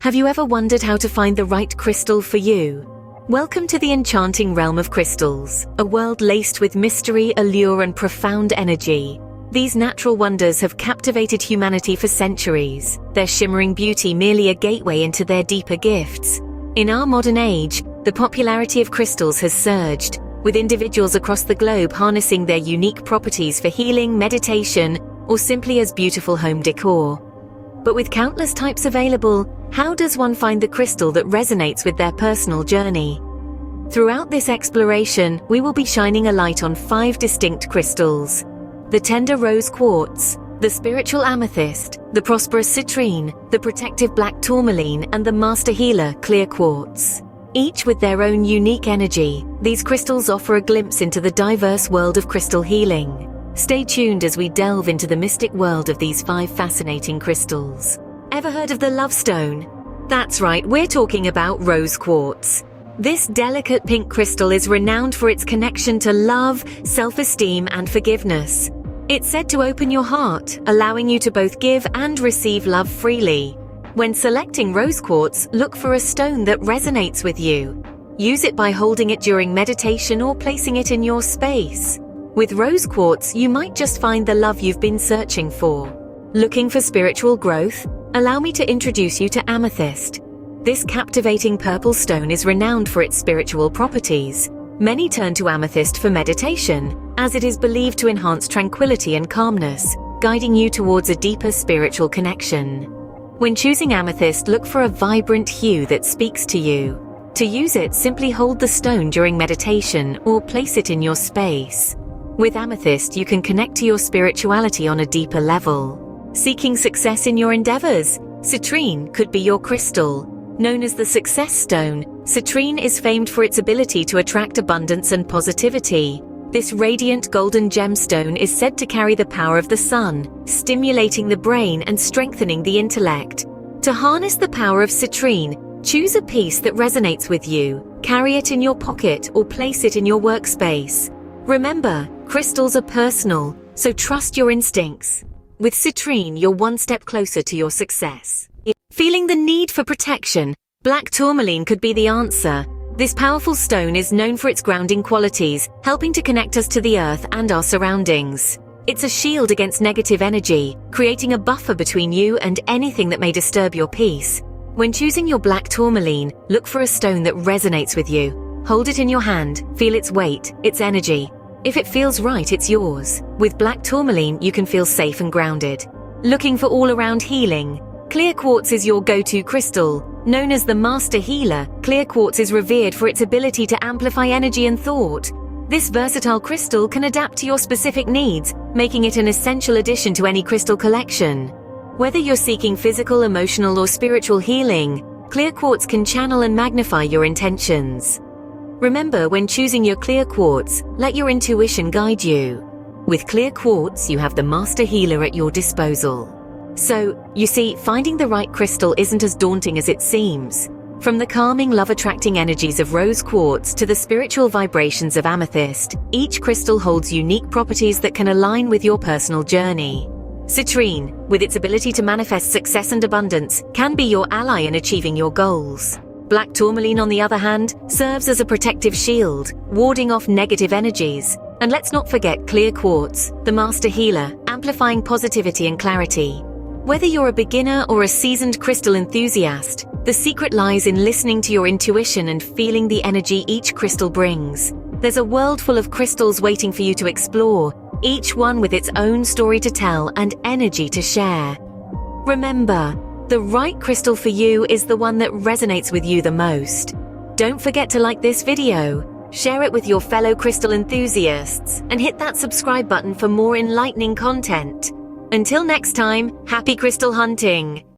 Have you ever wondered how to find the right crystal for you? Welcome to the enchanting realm of crystals, a world laced with mystery, allure, and profound energy. These natural wonders have captivated humanity for centuries, their shimmering beauty merely a gateway into their deeper gifts. In our modern age, the popularity of crystals has surged, with individuals across the globe harnessing their unique properties for healing, meditation, or simply as beautiful home decor. But with countless types available, how does one find the crystal that resonates with their personal journey? Throughout this exploration, we will be shining a light on 5 distinct crystals: the tender rose quartz, the spiritual amethyst, the prosperous citrine, the protective black tourmaline, and the master healer clear quartz. Each with their own unique energy, these crystals offer a glimpse into the diverse world of crystal healing. Stay tuned as we delve into the mystic world of these 5 fascinating crystals. Ever heard of the love stone? That's right, we're talking about rose quartz. This delicate pink crystal is renowned for its connection to love, self-esteem, and forgiveness. It's said to open your heart, allowing you to both give and receive love freely. When selecting rose quartz, look for a stone that resonates with you. Use it by holding it during meditation or placing it in your space. With rose quartz, you might just find the love you've been searching for. Looking for spiritual growth? Allow me to introduce you to amethyst. This captivating purple stone is renowned for its spiritual properties. Many turn to amethyst for meditation, as it is believed to enhance tranquility and calmness, guiding you towards a deeper spiritual connection. When choosing amethyst, look for a vibrant hue that speaks to you. To use it, simply hold the stone during meditation or place it in your space. With amethyst, you can connect to your spirituality on a deeper level. Seeking success in your endeavors? Citrine could be your crystal. Known as the success stone, citrine is famed for its ability to attract abundance and positivity. This radiant golden gemstone is said to carry the power of the sun, stimulating the brain and strengthening the intellect. To harness the power of citrine, choose a piece that resonates with you, carry it in your pocket or place it in your workspace. Remember, crystals are personal, so trust your instincts. With citrine, you're one step closer to your success. Feeling the need for protection? Black tourmaline could be the answer. This powerful stone is known for its grounding qualities, helping to connect us to the earth and our surroundings. It's a shield against negative energy, creating a buffer between you and anything that may disturb your peace. When choosing your black tourmaline, look for a stone that resonates with you. Hold it in your hand, feel its weight, its energy. If it feels right, it's yours. With black tourmaline, you can feel safe and grounded. Looking for all-around healing? Clear quartz is your go-to crystal. Known as the master healer, clear quartz is revered for its ability to amplify energy and thought. This versatile crystal can adapt to your specific needs, making it an essential addition to any crystal collection. Whether you're seeking physical, emotional, or spiritual healing, clear quartz can channel and magnify your intentions. Remember, when choosing your clear quartz, let your intuition guide you. With clear quartz, you have the master healer at your disposal. So, you see, finding the right crystal isn't as daunting as it seems. From the calming, love-attracting energies of rose quartz to the spiritual vibrations of amethyst, each crystal holds unique properties that can align with your personal journey. Citrine, with its ability to manifest success and abundance, can be your ally in achieving your goals. Black tourmaline, on the other hand, serves as a protective shield, warding off negative energies. And let's not forget clear quartz, the master healer, amplifying positivity and clarity. Whether you're a beginner or a seasoned crystal enthusiast, the secret lies in listening to your intuition and feeling the energy each crystal brings. There's a world full of crystals waiting for you to explore, each one with its own story to tell and energy to share. Remember, the right crystal for you is the one that resonates with you the most. Don't forget to like this video, share it with your fellow crystal enthusiasts, and hit that subscribe button for more enlightening content. Until next time, happy crystal hunting!